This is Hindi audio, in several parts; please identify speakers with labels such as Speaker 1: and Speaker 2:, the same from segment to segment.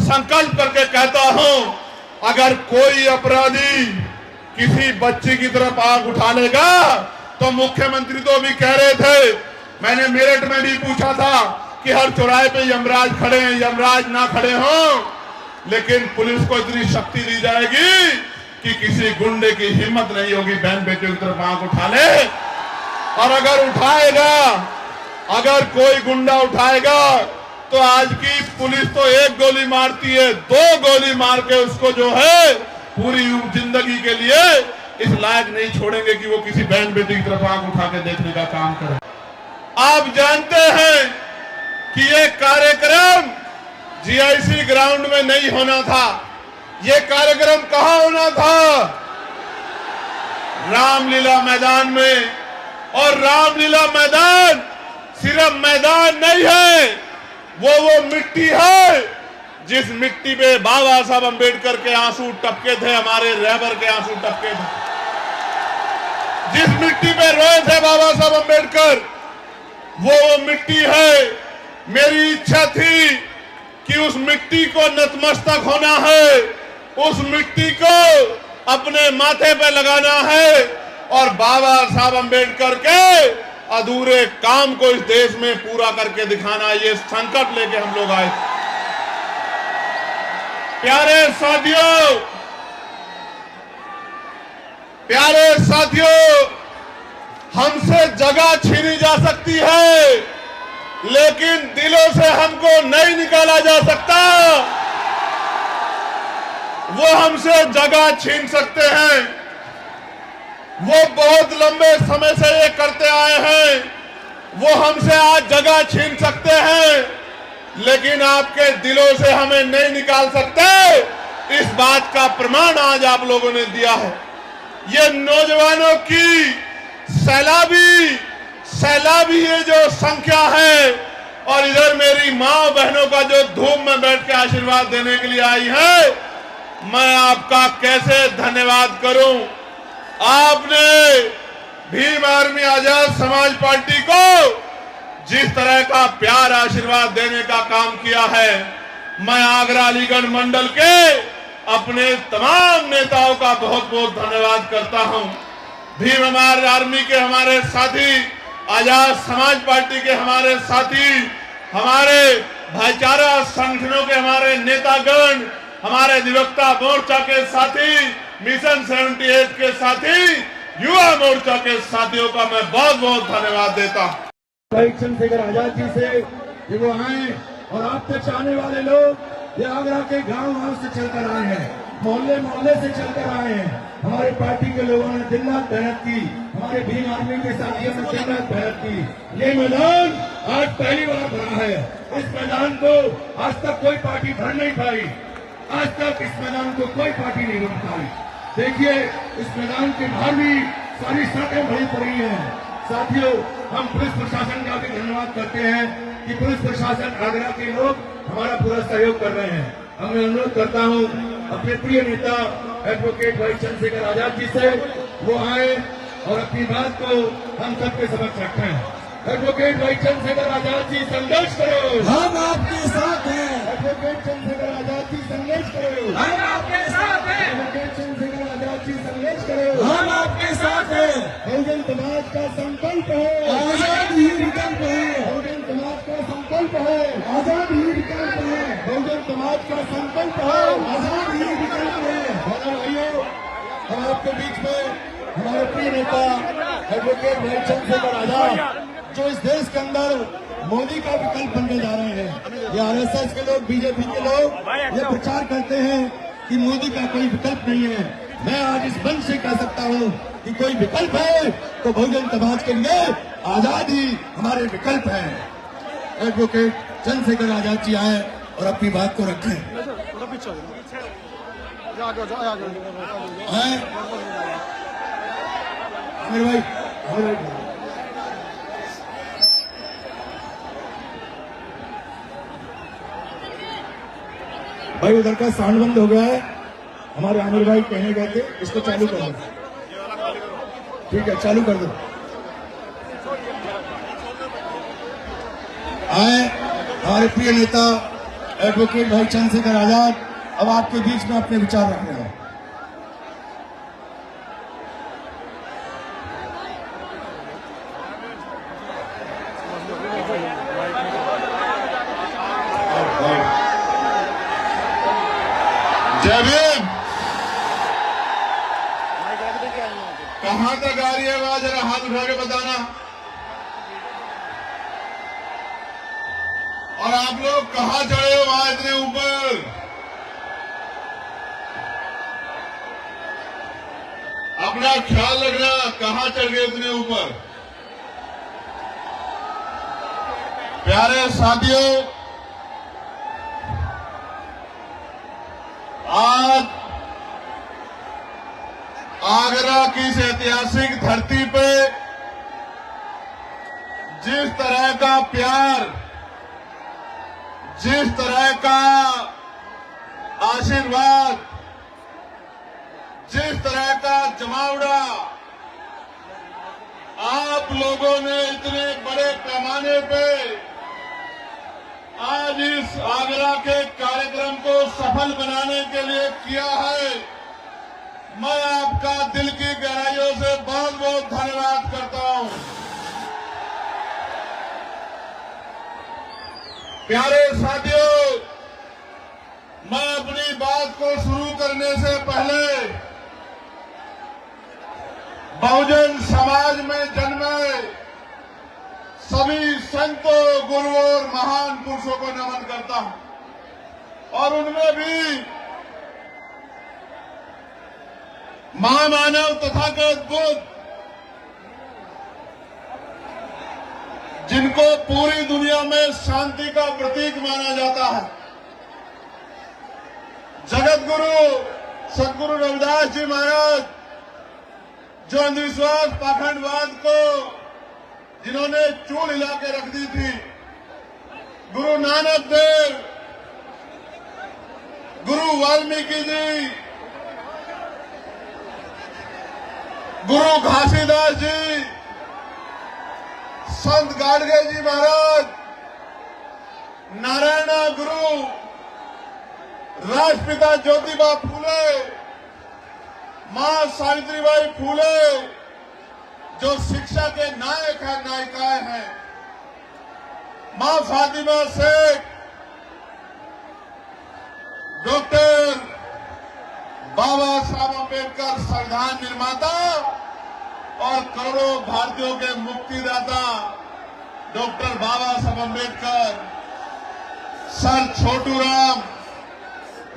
Speaker 1: संकल्प करके कहता हूं, अगर कोई अपराधी किसी बच्ची की तरफ आंख उठा लेगा तो मुख्यमंत्री तो भी कह रहे थे, मैंने मेरठ में भी पूछा था कि हर चौराहे पे यमराज खड़े हैं, यमराज ना खड़े हों, लेकिन पुलिस को इतनी शक्ति दी जाएगी कि किसी गुंडे की हिम्मत नहीं होगी बहन बेटियों की तरफ आंख उठा ले। और अगर उठाएगा, अगर कोई गुंडा उठाएगा तो आज की पुलिस तो एक गोली मारती है, 2 गोली मार के उसको जो है पूरी जिंदगी के लिए इस लायक नहीं छोड़ेंगे कि वो किसी बहन बेटी की तरफ आंख उठा के देखने का काम करे। आप जानते हैं कि ये कार्यक्रम जीआईसी ग्राउंड में नहीं होना था, ये कार्यक्रम कहां होना था? रामलीला मैदान में। और रामलीला मैदान सिर्फ मैदान नहीं है, वो मिट्टी है जिस मिट्टी पे बाबा साहब अंबेडकर के आंसू टपके थे, हमारे रहबर के आंसू टपके थे, जिस मिट्टी पे रोए थे बाबा साहब अंबेडकर, वो मिट्टी है। मेरी इच्छा थी कि उस मिट्टी को नतमस्तक होना है, उस मिट्टी को अपने माथे पे लगाना है और बाबा साहब अंबेडकर के अधूरे काम को इस देश में पूरा करके दिखाना। ये संकल्प लेके हम लोग आए। प्यारे साथियों, हमसे जगह छीनी जा सकती है, लेकिन दिलों से हमको नहीं निकाला जा सकता। वो हमसे जगह छीन सकते हैं, वो बहुत लंबे समय से ये करते आए हैं, वो हमसे आज जगह छीन सकते हैं, लेकिन आपके दिलों से हमें नहीं निकाल सकते। इस बात का प्रमाण आज आप लोगों ने दिया है। ये नौजवानों की सैलाबी ये जो संख्या है, और इधर मेरी माँ बहनों का जो धूम में बैठ के आशीर्वाद देने के लिए आई है, मैं आपका कैसे धन्यवाद करूं। आपने भीम आर्मी आजाद समाज पार्टी को जिस तरह का प्यार आशीर्वाद देने का काम किया है, मैं आगरा अलीगढ़ मंडल के अपने तमाम नेताओं का बहुत बहुत धन्यवाद करता हूं। भीम आर्मी के हमारे साथी, आजाद समाज पार्टी के हमारे साथी, हमारे भाईचारा संगठनों के हमारे नेतागण, हमारे अधिवक्ता मोर्चा के साथी, मिशन 78 के साथी, युवा मोर्चा के साथियों का मैं बहुत बहुत धन्यवाद देता हूं।
Speaker 2: भाई चंद्रशेखर आजाद जी से ये वो आए और आप तक आने वाले लोग ये आगरा के गांव से चलकर आए हैं, मोहल्ले से चलकर आए हैं। हमारे पार्टी के लोगों ने दिन रात मेहनत की, हमारे भीम आर्मी के साथियों ने दिन रात मेहनत की। ये मैदान आज पहली बार भरा है। इस मैदान को आज तक कोई पार्टी भर नहीं पाई, आज तक इस मैदान को कोई पार्टी नहीं भर पाई। देखिए इस मैदान के बाहर भी सारी सड़कें भरी पड़ी हैं। साथियों, हम पुलिस प्रशासन का भी धन्यवाद करते हैं कि पुलिस प्रशासन आगरा के लोग हमारा पूरा सहयोग कर रहे हैं। अब मैं अनुरोध करता हूं अपने प्रिय नेता एडवोकेट भाई चंद्रशेखर आजाद जी से, वो आए और अपनी बात को हम सबके समक्ष रखें। एडवोकेट भाई चंद्रशेखर आजाद जी संघर्ष करो,
Speaker 3: हम आपके साथ हैं।
Speaker 2: एडवोकेट चंद्रशेखर आजाद जी संघर्ष करो,
Speaker 3: हम आपके साथ हैं।
Speaker 2: एडवोकेट चंद्रशेखर आजाद जी संघर्ष करो,
Speaker 3: हम आपके साथ हैं।
Speaker 2: बहुजन समाज का संकल्प है,
Speaker 3: आजाद ही विकल्प है।
Speaker 2: बहुजन समाज का संकल्प है,
Speaker 3: आजाद ही विकल्प है।
Speaker 2: बहुजन समाज का संकल्प है,
Speaker 3: आजाद ही विकल्प है।
Speaker 2: भाइयों, हम आपके बीच में हमारे प्रिय नेता एडवोकेट भाई चंद्रशेखर आजाद, जो इस देश के अंदर मोदी का विकल्प बनने जा रहे हैं। ये आरएसएस के लोग, बीजेपी के लोग ये प्रचार करते हैं कि मोदी का कोई विकल्प नहीं है। मैं आज इस मंच से कह सकता हूं कि कोई विकल्प है तो बहुजन समाज के लिए आजाद ही हमारे विकल्प है। एडवोकेट चंद्रशेखर आजाद जी आए और अपनी बात को रखें। आमिर भाई, भाई उधर का साउंड बंद हो गया है। हमारे आमिर भाई कहने गए थे इसको चालू कर दो। ठीक है, चालू कर दो। आए हमारे प्रिय नेता एडवोकेट भाई चंद्रशेखर आजाद अब आपके बीच में अपने विचार रख रहे हैं।
Speaker 1: जय भीम। कहां तक आ रही है आवाज? जरा हाथ उठा के बताना। और आप लोग कहां चढ़े हो वहां इतने ऊपर? अपना ख्याल रखना, कहां चढ़ गए इतने ऊपर? प्यारे साथियों, आज आगरा की इस ऐतिहासिक धरती पे जिस तरह का प्यार, जिस तरह का आशीर्वाद, जिस तरह का जमावड़ा आप लोगों ने इतने बड़े पैमाने पे आज इस आगरा के कार्यक्रम को सफल बनाने के लिए किया है, मैं आपका दिल की गहराइयों से बहुत बहुत धन्यवाद करता हूं। प्यारे साथियों, मैं अपनी बात को शुरू करने से पहले बहुजन समाज में जन्मे सभी संतों, गुरुओं और महान पुरुषों को नमन करता हूं। और उनमें भी महामानव तथागत बुद्ध, जिनको पूरी दुनिया में शांति का प्रतीक माना जाता है, जगत गुरु सद्गुरु रविदास जी महाराज, जो अंधविश्वास पाखंडवाद को जिन्होंने चूल हिला के रख दी थी, गुरु नानक देव, गुरु वाल्मीकि जी, गुरु घासीदास जी, संत गाडगे जी महाराज, नारायणा गुरु, राष्ट्रपिता ज्योतिबा फूले, मां सावित्रीबाई फूले, जो शिक्षा के नायक हैं, नायिकाएं हैं, मां फातिमा शेख, डॉक्टर बाबा साहब अम्बेडकर संविधान निर्माता और करोड़ों भारतीयों के मुक्तिदाता डॉक्टर बाबा साहब अम्बेडकर, सर छोटू राम,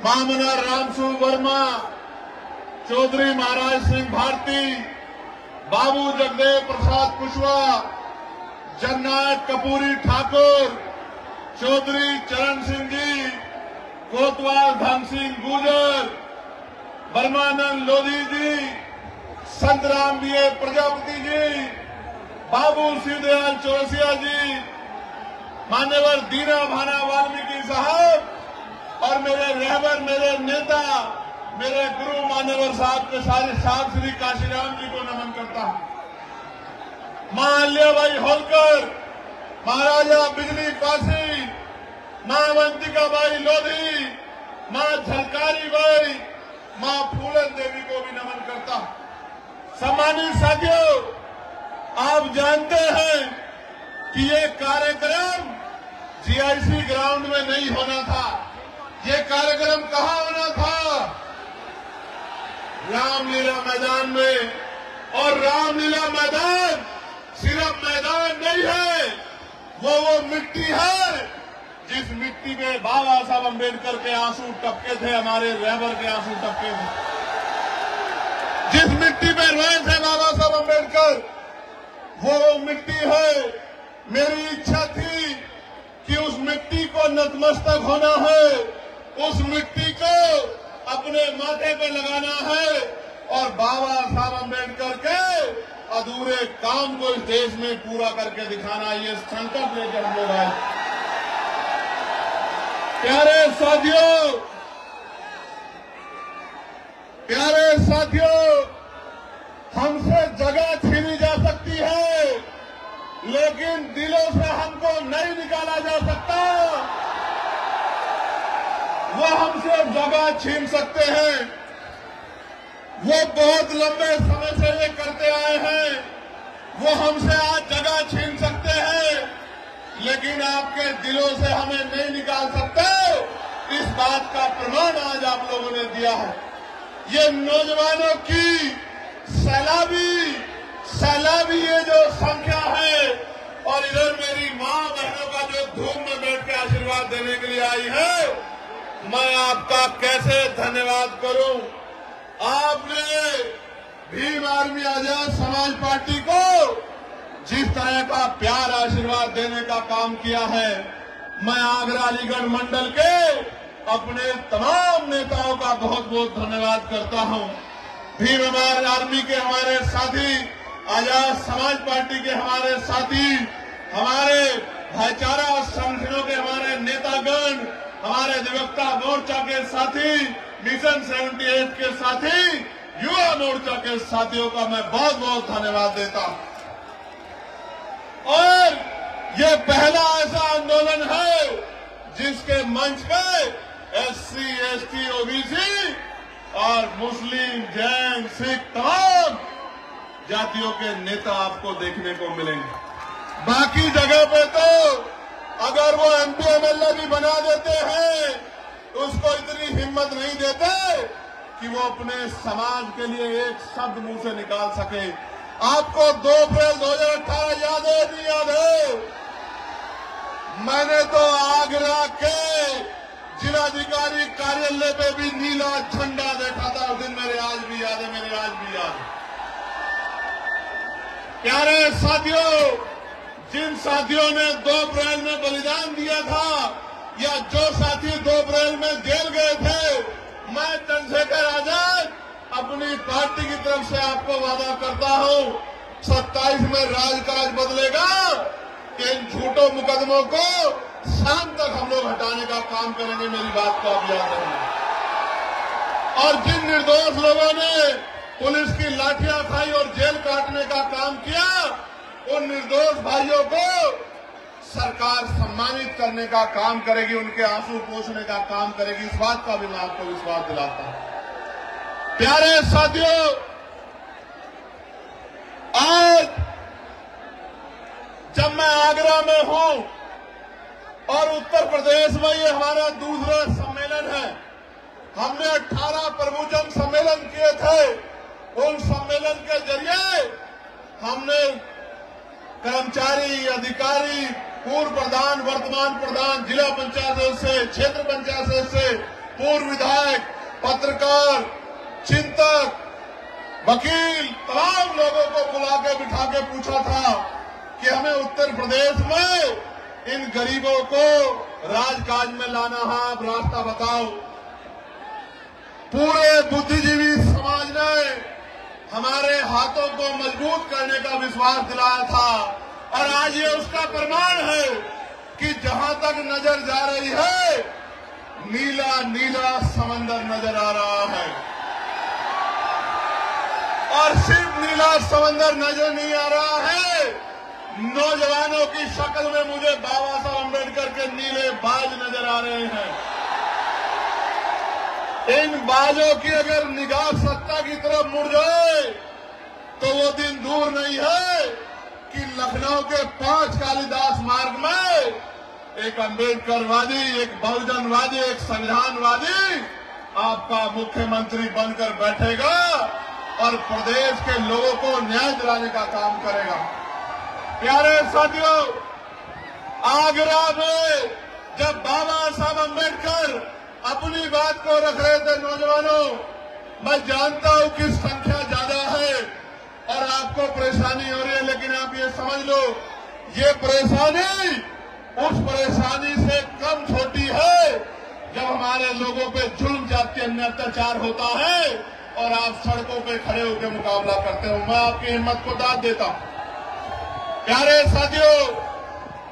Speaker 1: मामना रामसू वर्मा, चौधरी महाराज सिंह भारती, बाबू जगदेव प्रसाद कुशवाहा, जननायक कपूरी ठाकुर, चौधरी चरण सिंह जी, कोतवाल धन सिंह गुर्जर, ब्रह्मानंद लोधी जी, संत राम बीए प्रजापति जी, बाबू शिवदयाल चौरसिया जी, मान्यवर दीना भाना वाल्मीकि साहब और मेरे रहबर, मेरे नेता, मेरे गुरु मान्यवर साहब के सारे साहब श्री काशीराम जी को नमन करता हूं। मां अल्लाबाई होलकर, महाराजा बिजली पासी, मां अवंतिकाबाई लोधी, मां झलकारी बाई, मां फूलन देवी को भी नमन करता हूं। सम्मानित साथियों, आप जानते हैं कि ये कार्यक्रम जीआईसी ग्राउंड में नहीं होना था। ये कार्यक्रम कहां होना था? रामलीला मैदान में। और रामलीला मैदान सिर्फ मैदान नहीं है, वो मिट्टी है जिस मिट्टी पे बाबा साहब अम्बेडकर के आंसू टपके थे, हमारे रहबर के आंसू टपके थे। जिस मिट्टी पे रोए थे बाबा साहब अम्बेडकर, वो मिट्टी है। मेरी इच्छा थी कि उस मिट्टी को नतमस्तक होना है, उस मिट्टी को अपने माथे पे लगाना है और बाबा साहब अम्बेडकर के अधूरे काम को इस देश में पूरा करके दिखाना। ये संकल्प लेकर हम लोग आए। प्यारे साथियों, हमसे जगह छीनी जा सकती है, लेकिन दिलों से हमको नहीं निकाला जा सकता। वो हमसे जगह छीन सकते हैं। वो बहुत लंबे समय से ये करते आए हैं। वो हमसे आज जगह छीन सकते हैं, लेकिन आपके दिलों से हमें नहीं निकाल सकते। इस बात का प्रमाण आज आप लोगों ने दिया है। ये नौजवानों की सैलाबी ये जो संख्या है, और इधर मेरी मां बहनों का जो धूम में बैठ के आशीर्वाद देने के लिए आई है, मैं आपका कैसे धन्यवाद करूं। आपने भीम आर्मी आजाद समाज पार्टी को जिस तरह का प्यार आशीर्वाद देने का काम किया है, मैं आगरा अलीगढ़ मंडल के अपने तमाम नेताओं का बहुत बहुत धन्यवाद करता हूं। भीम आर्मी के हमारे साथी, आजाद समाज पार्टी के हमारे साथी, हमारे भाईचारा संगठनों के हमारे नेतागण, हमारे अधिवक्ता मोर्चा के साथी, मिशन 78 के साथी, युवा मोर्चा के साथियों का मैं बहुत बहुत धन्यवाद देता हूं। और ये पहला ऐसा आंदोलन है जिसके मंच पे SC, ST, OBC और मुस्लिम, जैन, सिख तमाम जातियों के नेता आपको देखने को मिलेंगे। बाकी जगह पे तो अगर वो MP MLA भी बना देते हैं, उसको इतनी हिम्मत नहीं देते कि वो अपने समाज के लिए एक शब्द मुंह से निकाल सके। आपको 2 अप्रैल 2018 याद है, नहीं याद है? मैंने तो आगरा के जिलाधिकारी कार्यालय पे भी नीला झंडा देखा था। उस दिन मेरे आज भी याद है। प्यारे साथियों, जिन साथियों ने 2 अप्रैल में बलिदान दिया था, या जो साथी 2 अप्रैल में जेल गए थे, मैं चंद्रशेखर आजाद अपनी पार्टी की तरफ से आपको वादा करता हूं, 27 में राजकाज बदलेगा कि इन झूठों मुकदमों को शाम तक हम लोग हटाने का काम करेंगे। मेरी बात को आप याद रखें। और जिन निर्दोष लोगों ने पुलिस की लाठियां खाई और जेल काटने का काम किया, उन निर्दोष भाइयों को सरकार सम्मानित करने का काम करेगी, उनके आंसू पोंछने का काम करेगी। इस बात का भी मैं आपको विश्वास दिलाता हूं। प्यारे साथियों, आज जब मैं आगरा में हूं और उत्तर प्रदेश में ये हमारा दूसरा सम्मेलन है, हमने 18 प्रमुजन सम्मेलन किए थे। उन सम्मेलन के जरिए हमने कर्मचारी, अधिकारी, पूर्व प्रधान, वर्तमान प्रधान, जिला पंचायत सदस्य, क्षेत्र पंचायत सदस्य, पूर्व विधायक, पत्रकार, चिंतक, वकील, तमाम लोगों को बुला के बिठा के पूछा था कि हमें उत्तर प्रदेश में इन गरीबों को राजकाज में लाना है, आप रास्ता बताओ। पूरे बुद्धिजीवी समाज ने हमारे हाथों को मजबूत करने का विश्वास दिलाया था, और आज ये उसका प्रमाण है कि जहां तक नजर जा रही है, नीला नीला समंदर नजर आ रहा है। और सिर्फ नीला समंदर नजर नहीं आ रहा है, नौजवानों की शक्ल में मुझे बाबा साहब अम्बेडकर के नीले बाज नजर आ रहे हैं। इन बाजों की अगर निगाह सत्ता की तरफ मुड़ जाए तो वो दिन दूर नहीं है कि लखनऊ के 5 कालिदास मार्ग में एक अम्बेडकरवादी, एक बहुजनवादी, एक संविधानवादी आपका मुख्यमंत्री बनकर बैठेगा और प्रदेश के लोगों को न्याय दिलाने का काम करेगा। प्यारे साथियों, आगरा में जब बाबा साहब अम्बेडकर अपनी बात को रख रहे थे, नौजवानों, मैं जानता हूं कि संख्या ज्यादा है और आपको परेशानी हो रही है, लेकिन आप ये समझ लो, ये परेशानी उस परेशानी से कम छोटी है जब हमारे लोगों पे जुल्म, जाति, अन्य अत्याचार होता है और आप सड़कों पे खड़े होकर मुकाबला करते हो। मैं आपकी हिम्मत को दाद देता हूं। प्यारे साथियों,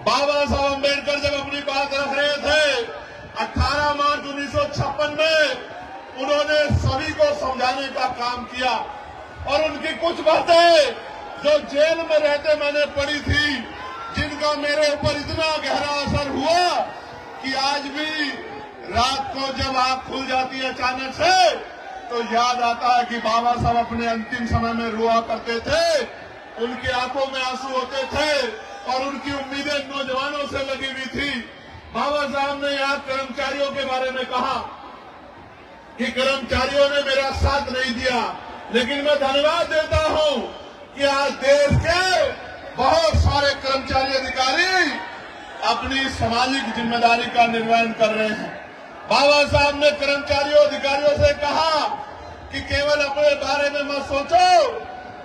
Speaker 1: बाबा साहब अम्बेडकर जब अपनी बात रख रहे थे, 18 मार्च 1956 में उन्होंने सभी को समझाने का काम किया, और उनकी कुछ बातें जो जेल में रहते मैंने पढ़ी थी, जिनका मेरे ऊपर इतना गहरा असर हुआ कि आज भी रात को जब आंख खुल जाती है अचानक से तो याद आता है कि बाबा साहब अपने अंतिम समय में रोआ करते थे, उनकी आंखों में आंसू होते थे और उनकी उम्मीदें नौजवानों से लगी हुई थी। बाबा साहब ने यहाँ कर्मचारियों के बारे में कहा कि कर्मचारियों ने मेरा साथ नहीं दिया, लेकिन मैं धन्यवाद देता हूँ कि आज देश के बहुत सारे कर्मचारी अधिकारी अपनी सामाजिक जिम्मेदारी का निर्वहन कर रहे हैं। बाबा साहब ने कर्मचारियों अधिकारियों से कहा कि केवल अपने बारे में मत सोचो,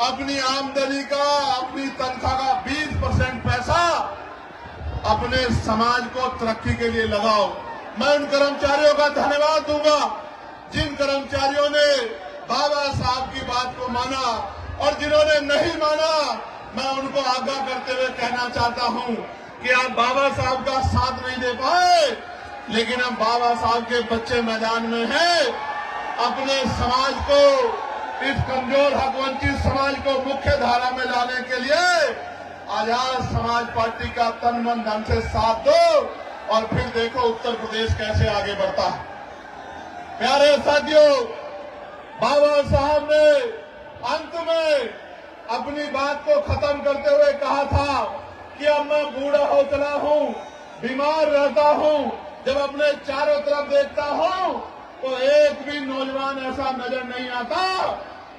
Speaker 1: अपनी आमदनी का, अपनी तनख्वाह का 20% पैसा अपने समाज को तरक्की के लिए लगाओ। मैं उन कर्मचारियों का धन्यवाद दूंगा जिन कर्मचारियों ने बाबा साहब की बात को माना, और जिन्होंने नहीं माना मैं उनको आगाह करते हुए कहना चाहता हूं कि आप बाबा साहब का साथ नहीं दे पाए, लेकिन अब बाबा साहब के बच्चे मैदान में हैं। अपने समाज को, इस कमजोर हक वंचित समाज को मुख्य धारा में लाने के लिए आजाद समाज पार्टी का तन मन धन से साथ दो और फिर देखो उत्तर प्रदेश कैसे आगे बढ़ता है। प्यारे साथियों, बाबा साहब ने अंत में अपनी बात को खत्म करते हुए कहा था कि अब मैं बूढ़ा हो चला हूं, बीमार रहता हूं, जब अपने चारों तरफ देखता हूं तो एक भी नौजवान ऐसा नजर नहीं आता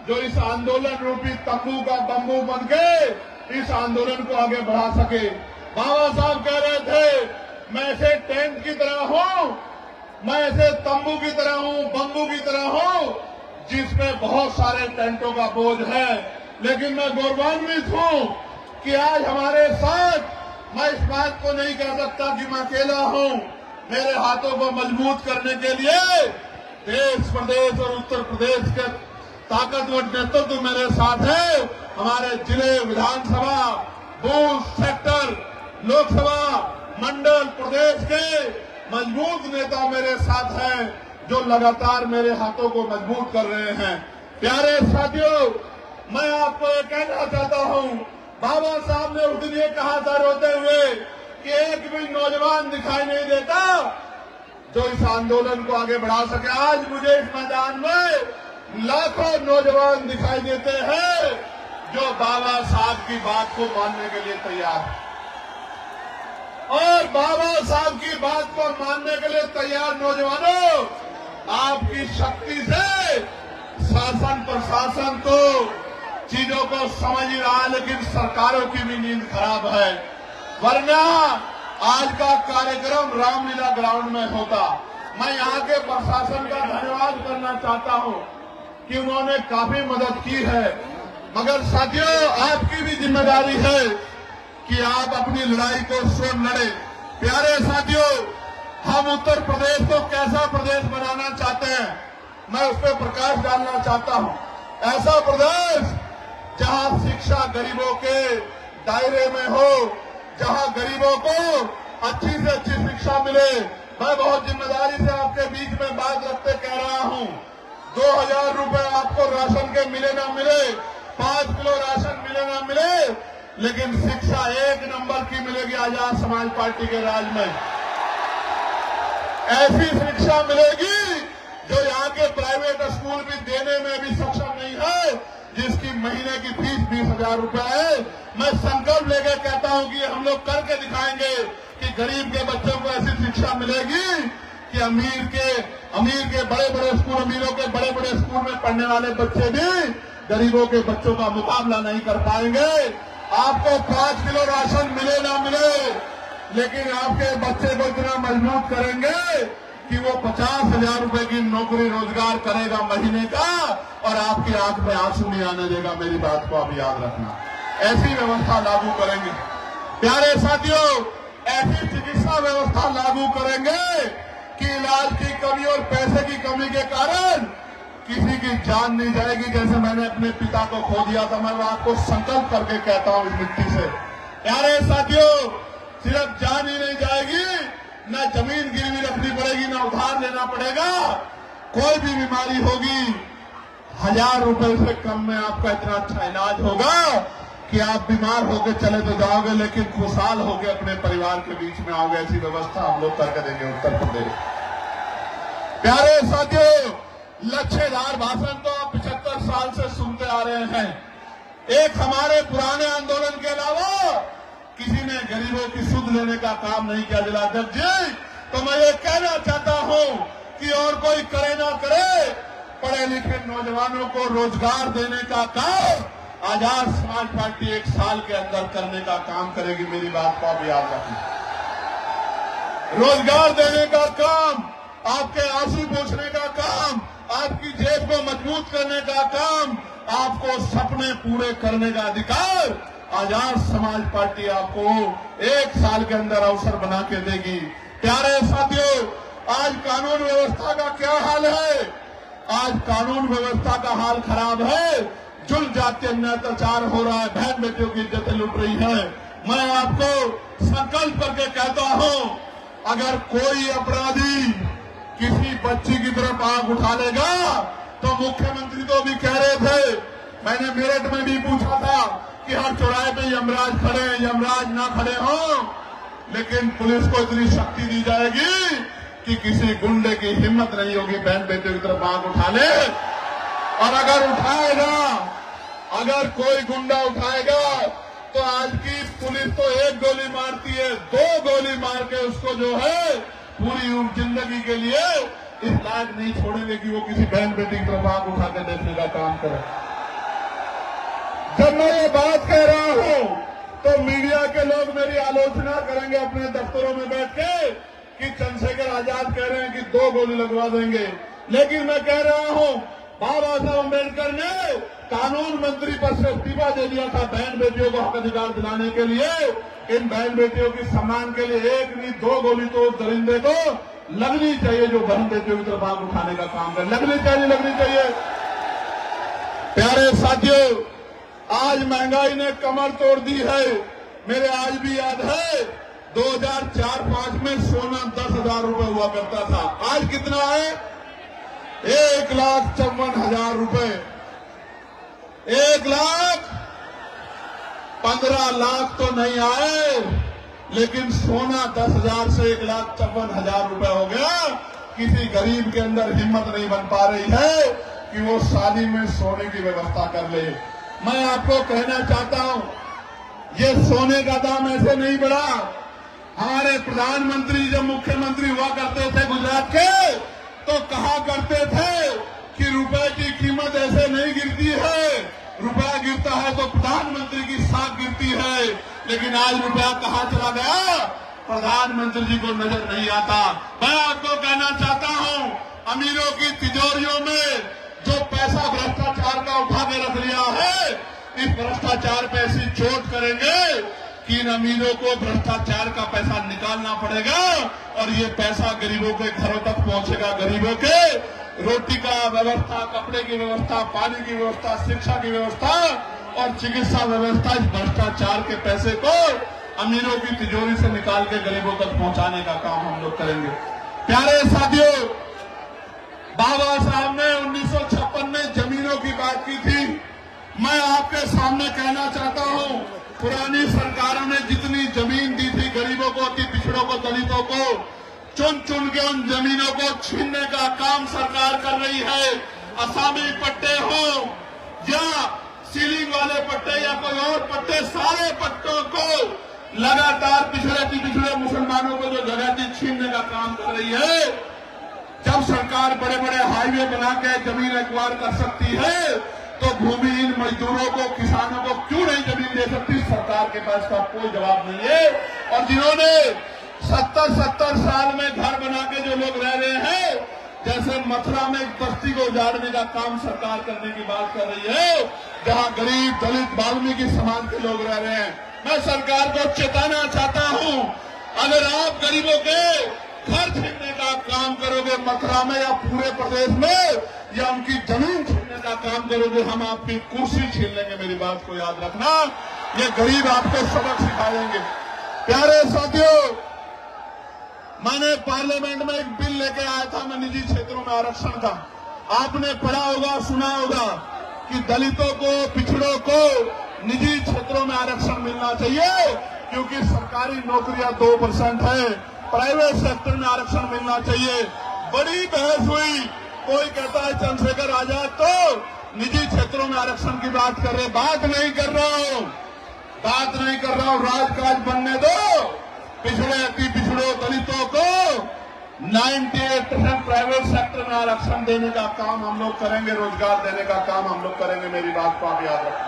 Speaker 1: जो इस आंदोलन रूपी तंबू का बम्बू बन के इस आंदोलन को आगे बढ़ा सके। बाबा साहब कह रहे थे, मैं ऐसे टेंट की तरह हूं, मैं ऐसे तंबू की तरह हूं, बम्बू की तरह हूं, जिसमें बहुत सारे टेंटों का बोझ है, लेकिन मैं गौरवान्वित हूं कि आज हमारे साथ मैं इस बात को नहीं कह सकता कि मैं अकेला हूं। मेरे हाथों को मजबूत करने के लिए देश, प्रदेश और उत्तर प्रदेश के ताकतवर नेतृत्व मेरे साथ है। हमारे जिले, विधानसभा, बूथ, सेक्टर, लोकसभा, मंडल, प्रदेश के मजबूत नेता मेरे साथ हैं जो लगातार मेरे हाथों को मजबूत कर रहे हैं। प्यारे साथियों, मैं आपको ये कहना चाहता हूं, बाबा साहब ने उस दिन ये कहा था रोते हुए कि एक भी नौजवान दिखाई नहीं देता जो इस आंदोलन को आगे बढ़ा सके। आज मुझे इस मैदान में लाखों नौजवान दिखाई देते हैं जो बाबा साहब की बात को मानने के लिए तैयार है, और बाबा साहब की बात को मानने के लिए तैयार नौजवानों, आपकी शक्ति से शासन प्रशासन तो चीजों को समझ रहा है, लेकिन सरकारों की भी नींद खराब है। वरना आज का कार्यक्रम रामलीला ग्राउंड में होता। मैं यहाँ के प्रशासन का धन्यवाद करना चाहता हूँ कि उन्होंने काफी मदद की है, मगर साथियों आपकी भी जिम्मेदारी है कि आप अपनी लड़ाई को स्वयं लड़े। प्यारे साथियों, हम उत्तर प्रदेश को कैसा प्रदेश बनाना चाहते हैं, मैं उस पर प्रकाश डालना चाहता हूं। ऐसा प्रदेश जहां शिक्षा गरीबों के दायरे में हो, जहां गरीबों को अच्छी से अच्छी शिक्षा मिले। मैं बहुत जिम्मेदारी से आपके बीच में बात रखते कह रहा हूं, 2000 रुपए आपको राशन के मिले ना मिले, 5 किलो राशन मिले ना मिले, लेकिन शिक्षा 1 नंबर की मिलेगी आजाद समाज पार्टी के राज में। ऐसी शिक्षा मिलेगी जो यहाँ के प्राइवेट स्कूल भी देने में भी सक्षम नहीं है, जिसकी महीने की फीस 20,000 रुपए है। मैं संकल्प लेकर कहता हूँ कि हम लोग करके दिखाएंगे कि गरीब के बच्चों को ऐसी शिक्षा मिलेगी कि अमीर के बड़े बड़े स्कूल, अमीरों के बड़े बड़े स्कूल में पढ़ने वाले बच्चे भी गरीबों के बच्चों का मुकाबला नहीं कर पाएंगे। आपको 5 किलो राशन मिले ना मिले, लेकिन आपके बच्चे को इतना मजबूत करेंगे कि वो 50,000 रुपए की नौकरी रोजगार करेगा महीने का, और आपकी आंख में आंसू नहीं आने देगा। मेरी बात को आप याद रखना, ऐसी व्यवस्था लागू करेंगे। प्यारे साथियों, ऐसी चिकित्सा व्यवस्था लागू करेंगे कि इलाज की कमी और पैसे की कमी के कारण किसी की जान नहीं जाएगी। जैसे मैंने अपने पिता को खो दिया था, मैं आपको संकल्प करके कहता हूं इस मिट्टी से। प्यारे साथियों, सिर्फ जान ही नहीं जाएगी, न जमीन गिरवी रखनी पड़ेगी, न उधार लेना पड़ेगा। कोई भी बीमारी होगी, 1000 रुपए से कम में आपका इतना अच्छा इलाज होगा कि आप बीमार होकर चले तो जाओगे, लेकिन खुशहाल होकर अपने परिवार के बीच में आओगे। ऐसी व्यवस्था हम लोग करके देंगे उत्तर प्रदेश। प्यारे साथियों, लच्छेदार भाषण तो आप 75 साल से सुनते आ रहे हैं। एक हमारे पुराने आंदोलन के अलावा किसी ने गरीबों की सुध लेने का काम नहीं किया जिलाध्यक्ष जी। तो मैं ये कहना चाहता हूं कि और कोई करे ना करे, पढ़े लिखे नौजवानों को रोजगार देने का काम आजाद समाज पार्टी 1 साल के अंदर करने का काम करेगी। मेरी बात को आप याद रखें। रोजगार देने का काम, आपके आंसू पोंछने का काम, आपकी जेब को मजबूत करने का काम, आपको सपने पूरे करने का अधिकार आजाद समाज पार्टी आपको 1 साल के अंदर अवसर बना के देगी। प्यारे साथियों, आज कानून व्यवस्था का क्या हाल है? आज कानून व्यवस्था का हाल खराब है। जुल्म जाति अन्याय अत्याचार हो रहा है, बहन बेटियों की इज्जतें लुट रही है। मैं आपको संकल्प करके कहता हूं, अगर कोई अपराधी किसी बच्ची की तरफ आंख उठा लेगा, तो मुख्यमंत्री तो भी कह रहे थे, मैंने मेरठ में भी पूछा था कि हर चौराहे पे यमराज खड़े हैं, यमराज ना खड़े हों, लेकिन पुलिस को इतनी शक्ति दी जाएगी कि किसी गुंडे की हिम्मत नहीं होगी बहन बेटियों की तरफ आंख उठा ले। और अगर उठाएगा, अगर कोई गुंडा उठाएगा, तो आज की पुलिस तो 1 गोली मारती है, 2 गोली मार के उसको जो है पूरी जिंदगी के लिए इस लायक नहीं छोड़ेंगे कि वो किसी बहन बेटी की तरफ आंख उठा के देखने का काम करे। जब मैं ये बात कह रहा हूं, तो मीडिया के लोग मेरी आलोचना करेंगे अपने दफ्तरों में बैठ के कि चंद्रशेखर आजाद कह रहे हैं कि 2 गोली लगवा देंगे। लेकिन मैं कह रहा हूं, बाबा साहब अम्बेडकर ने कानून मंत्री पद से इस्तीफा दे दिया था बहन बेटियों को हक अधिकार दिलाने के लिए। इन बहन बेटियों की सम्मान के लिए 1 नहीं 2 गोली तो उस दरिंदे को लगनी चाहिए जो बहन बेटियों की तरफ आंख उठाने का काम करे। लगनी चाहिए। प्यारे साथियों, आज महंगाई ने कमर तोड़ दी है। मेरे आज भी याद है 2004-5 में सोना 10,000 रुपए हुआ करता था। आज कितना है? 1,54,000 रुपए। 1,15 लाख तो नहीं आए, लेकिन सोना 10,000 से 1,54,000 रुपए हो गया। किसी गरीब के अंदर हिम्मत नहीं बन पा रही है कि वो शादी में सोने की व्यवस्था कर ले। मैं आपको कहना चाहता हूं, ये सोने का दाम ऐसे नहीं बढ़ा। हमारे प्रधानमंत्री जब मुख्यमंत्री हुआ करते थे गुजरात के, तो कहा करते थे कि रुपए की कीमत ऐसे नहीं गिरती है, रुपया गिरता है तो प्रधानमंत्री की साख गिरती है। लेकिन आज रुपया कहां चला गया, प्रधानमंत्री जी को नजर नहीं आता। मैं आपको कहना चाहता हूं, अमीरों की तिजोरियों में जो पैसा भ्रष्टाचार का उठा के रख लिया है, इस भ्रष्टाचार पे ऐसी चोट करेंगे कि इन अमीरों को भ्रष्टाचार का पैसा निकालना पड़ेगा और ये पैसा गरीबों के घरों तक पहुंचेगा। गरीबों के रोटी का व्यवस्था, कपड़े की व्यवस्था, पानी की व्यवस्था, शिक्षा की व्यवस्था और चिकित्सा व्यवस्था, इस भ्रष्टाचार के पैसे को अमीरों की तिजोरी से निकाल के गरीबों तक पहुंचाने का काम हम लोग करेंगे। प्यारे साथियों, बाबा साहब ने 1956 में जमीनों की बात की थी। मैं आपके सामने कहना चाहता हूं, पुरानी सरकारों ने जितनी जमीन दी थी गरीबों को, अति पिछड़ों को, दलितों को, चुन चुन के उन जमीनों को छीनने का काम सरकार कर रही है। असामी पट्टे हो या सीलिंग वाले पट्टे या कोई और पट्टे, सारे पट्टों को लगातार पिछड़े मुसलमानों को जो जगह थी छीनने का काम कर रही है। जब सरकार बड़े बड़े हाईवे बना के जमीन एक्वायर कर सकती है, तो भूमिहीन मजदूरों को, किसानों को क्यों नहीं जमीन दे सकती? सरकार के पास का कोई जवाब नहीं है। और जिन्होंने 70 साल में घर बना के जो लोग रह रहे हैं, जैसे मथुरा में एक बस्ती को उजाड़ने का काम सरकार करने की बात कर रही है, जहां गरीब, दलित, वाल्मीकि समाज के लोग रह रहे हैं। मैं सरकार को चेताना चाहता हूं, अगर आप गरीबों के घर छीनने का काम करोगे मथुरा में या पूरे प्रदेश में, या उनकी जमीन छीनने का काम करोगे, हम आपकी कुर्सी छीन लेंगे। मेरी बात को याद रखना, ये गरीब आपको सबक सिखा देंगे। प्यारे साथियों, मैंने पार्लियामेंट में एक बिल लेके आया था, मैं निजी क्षेत्रों में आरक्षण का। आपने पढ़ा होगा, सुना होगा कि दलितों को, पिछड़ों को निजी क्षेत्रों में आरक्षण मिलना चाहिए, क्योंकि सरकारी नौकरियां 2% है, प्राइवेट सेक्टर में आरक्षण मिलना चाहिए। बड़ी बहस हुई। कोई कहता है चंद्रशेखर आजाद तो निजी क्षेत्रों में आरक्षण की बात कर रहे। बात नहीं कर रहा हूं, राजकाज बनने दो। पिछड़े अति पिछड़ों दलितों को 98% प्राइवेट सेक्टर में आरक्षण देने का काम हम लोग करेंगे, रोजगार देने का काम हम लोग करेंगे। मेरी बात को आप याद रखें।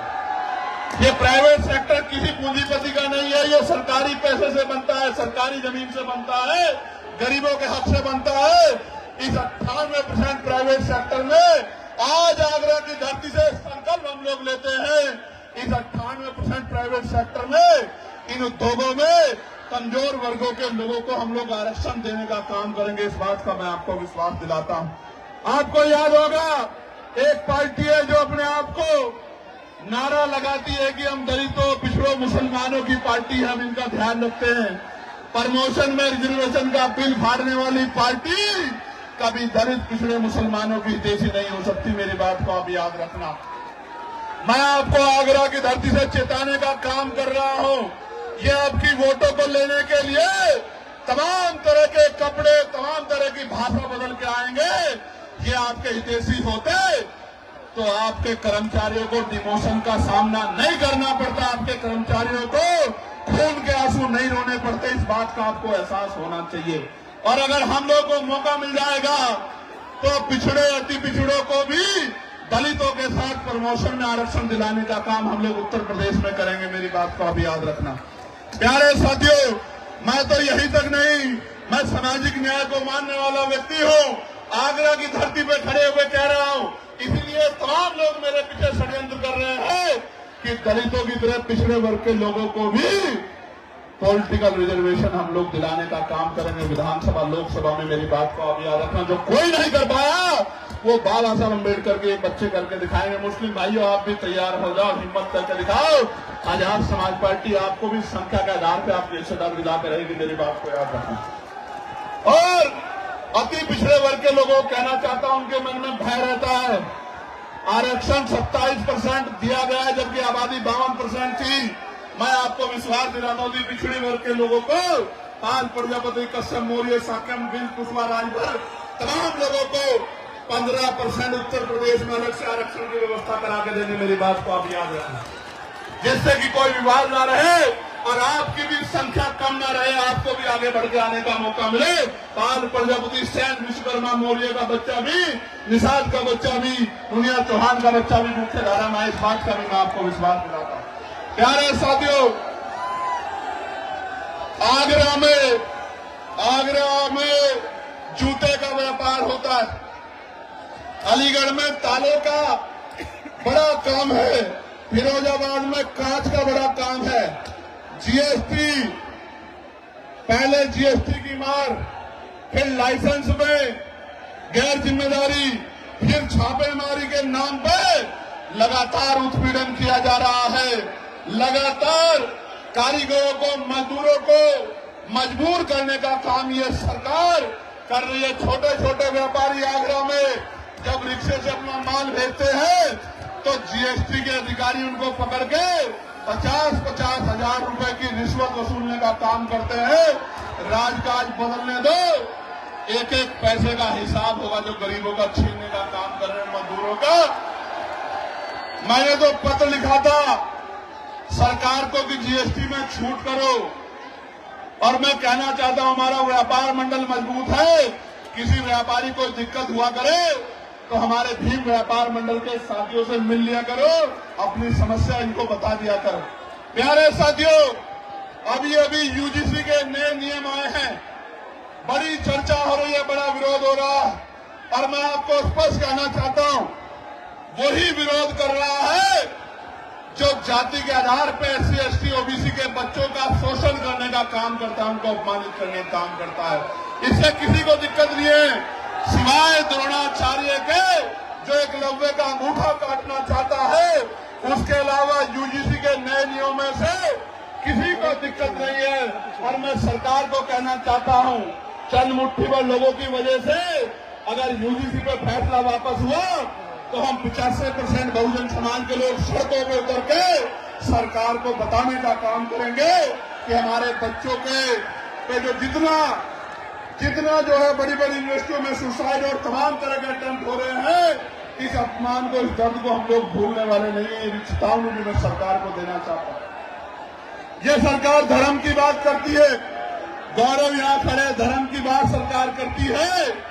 Speaker 1: ये प्राइवेट सेक्टर किसी पूंजीपति का नहीं है, ये सरकारी पैसे से बनता है, सरकारी जमीन से बनता है, गरीबों के हक से बनता है। इस 98% प्राइवेट सेक्टर में आज आगरा की धरती से संकल्प हम लोग लेते हैं। इस 98% प्राइवेट सेक्टर में इन उद्योगों में कमजोर वर्गों के लोगों को हम लोग आरक्षण देने का काम करेंगे। इस बात का मैं आपको विश्वास दिलाता हूं। आपको याद होगा, एक पार्टी है जो अपने आप को नारा लगाती है कि हम दलितों, पिछड़ों, मुसलमानों की पार्टी है, हम इनका ध्यान रखते हैं। प्रमोशन में रिजर्वेशन का बिल फाड़ने वाली पार्टी कभी दलित, पिछड़े, मुसलमानों की हितैषी नहीं हो सकती। मेरी बात को आप याद रखना। मैं आपको आगरा की धरती से चेताने का काम कर रहा हूं। ये आपकी वोटों को लेने के लिए तमाम तरह के कपड़े, तमाम तरह की भाषा बदल के आएंगे। ये आपके हितैषी होते तो आपके कर्मचारियों को डिमोशन का सामना नहीं करना पड़ता, आपके कर्मचारियों को खून के आंसू नहीं रोने पड़ते। इस बात का आपको एहसास होना चाहिए। और अगर हम लोग को मौका मिल जाएगा तो पिछड़े, अति पिछड़ों को भी दलितों के साथ प्रमोशन में आरक्षण दिलाने का काम हम लोग उत्तर प्रदेश में करेंगे। मेरी बात को आप याद रखना। प्यारे साथियों, मैं तो यही तक नहीं, मैं सामाजिक न्याय को मानने वाला व्यक्ति हूं। आगरा की धरती पे खड़े हुए कह रहा हूं, इसलिए तमाम लोग मेरे पीछे षड्यंत्र कर रहे हैं कि दलितों की तरह पिछड़े वर्ग के लोगों को भी पॉलिटिकल रिजर्वेशन हम लोग दिलाने का काम करेंगे विधानसभा, लोकसभा में। मेरी बात को आप याद रखना। जो कोई नहीं कर पाया वो बाबा साहब अम्बेडकर के बच्चे करके दिखाएंगे। मुस्लिम भाइयों, आप भी तैयार हो जाओ, हिम्मत करके दिखाओ। आजाद समाज पार्टी आपको भी संख्या के आधार पर आपकी हिस्सेदार दिला कर रहेगी। मेरी बात को याद रखना। और अति पिछड़े वर्ग के लोगों को कहना चाहता हूं, उनके मन में भय रहता है। आरक्षण 27% दिया गया है, जबकि आबादी 52% थी। मैं आपको विश्वास दिलाता हूं, पिछड़े वर्ग के लोगों को, पाल प्रजापति, कश्यप मौर्य, साक्यम, बिल, कुशवाहा, राजभर, तमाम लोगों को 15% उत्तर प्रदेश में अलग से आरक्षण की व्यवस्था करा के देने। मेरी बात को आप याद रखना, जिससे कि कोई विवाद ना रहे और आपकी भी संख्या कम ना रहे, आपको भी आगे बढ़ के आने का मौका मिले। पाल प्रजापति, सैन विश्वकर्मा मौर्य का बच्चा भी, निषाद का बच्चा भी, दुनिया चौहान का बच्चा भी मुख्य धारा में। इस बात का भी मैं आपको विश्वास दिलाता हूं। प्यारे साथियों, आगरा में जूते का व्यापार होता है, अलीगढ़ में तालों का बड़ा काम है, फिरोजाबाद में कांच का बड़ा काम है। जीएसटी, पहले जीएसटी की मार, फिर लाइसेंस में गैर जिम्मेदारी, फिर छापेमारी के नाम पर लगातार उत्पीड़न किया जा रहा है। लगातार कारीगरों को, मजदूरों को मजबूर करने का काम ये सरकार कर रही है। छोटे छोटे व्यापारी आगरा में जब रिक्शे से अपना माल भेजते हैं तो जीएसटी के अधिकारी उनको पकड़ के 50-50 हजार रुपए की रिश्वत वसूलने का काम करते हैं। राजकाज बदलने दो, एक एक पैसे का हिसाब होगा जो गरीबों का छीनने का काम कर रहे हैं, मजदूरों का। मैंने तो पत्र लिखा था सरकार को कि जीएसटी में छूट करो, और मैं कहना चाहता हूं हमारा व्यापार मंडल मजबूत है। किसी व्यापारी को दिक्कत हुआ करे तो हमारे भीम व्यापार मंडल के साथियों से मिल लिया करो, अपनी समस्या इनको बता दिया करो। प्यारे साथियों, अभी यूजीसी के नए नियम आए हैं, बड़ी चर्चा हो रही है, बड़ा विरोध हो रहा है, और मैं आपको स्पष्ट कहना चाहता हूं वही विरोध कर रहा है जो जाति के आधार पर SC, ST, OBC के बच्चों का शोषण करने का काम करता है, उनको अपमानित करने का काम करता है। इससे किसी को दिक्कत नहीं है सिवाय द्रोणाचार्य के, जो एकलव्य का अंगूठा काटना चाहता है। उसके अलावा यूजीसी के नए नियमों से किसी को दिक्कत नहीं है। और मैं सरकार को कहना चाहता हूं, चंद मुट्ठी भर लोगों की वजह से अगर यूजीसी पे फैसला वापस हुआ तो हम 85% बहुजन समाज के लोग सड़कों पे उतर के सरकार को बताने का काम करेंगे कि हमारे बच्चों के जो जितना जितना जो है बड़ी बड़ी यूनिवर्सिटियों में सुसाइड और तमाम तरह के अटेम्प्ट हो रहे हैं, इस अपमान को, इस दर्द को हम लोग भूलने वाले नहीं है। इन चेतावनी भी मैं सरकार को देना चाहता हूं। यह सरकार धर्म की बात करती है, गौरव यहां खड़े, धर्म की बात सरकार करती है,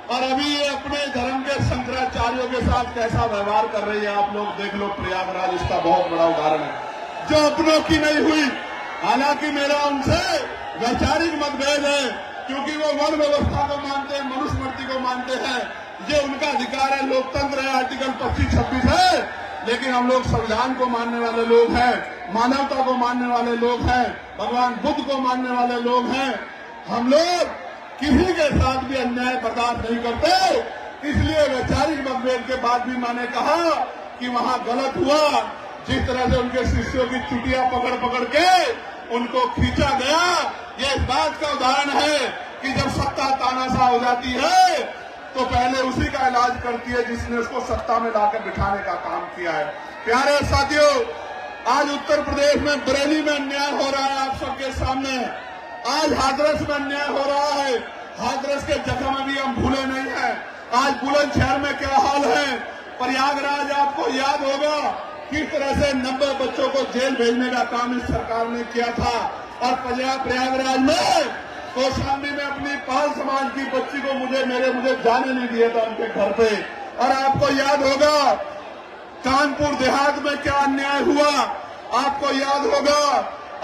Speaker 1: और अभी ये अपने धर्म के शंकराचार्यों के साथ कैसा व्यवहार कर रही है आप लोग देख लो। प्रयागराज इसका बहुत बड़ा उदाहरण है, जो अपनों की नहीं हुई। हालांकि मेरा उनसे वैचारिक मतभेद है, क्योंकि वो वर्ण व्यवस्था को मानते हैं, मनुस्मृति को मानते हैं, ये उनका अधिकार है, लोकतंत्र है, आर्टिकल 25-26 है। लेकिन हम लोग संविधान को मानने वाले लोग हैं, मानवता को मानने वाले लोग हैं, भगवान बुद्ध को मानने वाले लोग हैं। हम लोग किसी के साथ भी अन्याय बर्दाश्त नहीं करते। इसलिए वैचारिक मतभेद के बाद भी मैंने कहा कि वहां गलत हुआ, जिस तरह से उनके शिष्यों की चुटिया पकड़ पकड़ के उनको खींचा गया। ये इस बात का उदाहरण है कि जब सत्ता तानाशाह हो जाती है तो पहले उसी का इलाज करती है जिसने उसको सत्ता में लाकर बिठाने का काम किया है। प्यारे साथियों, आज उत्तर प्रदेश में बरेली में अन्याय हो रहा है आप सबके सामने। आज हाथरस में अन्याय हो रहा है। हाथरस के जख्म अभी हम भूले नहीं है। आज बुलंदशहर में क्या हाल है। प्रयागराज आपको याद होगा किस तरह से 90 बच्चों को जेल भेजने का काम इस सरकार ने किया था। और प्रयागराज में कौशाम्बी में अपनी पाल समाज की बच्ची को मुझे जाने नहीं दिया था उनके घर पे। और आपको याद होगा कानपुर देहात में क्या अन्याय हुआ। आपको याद होगा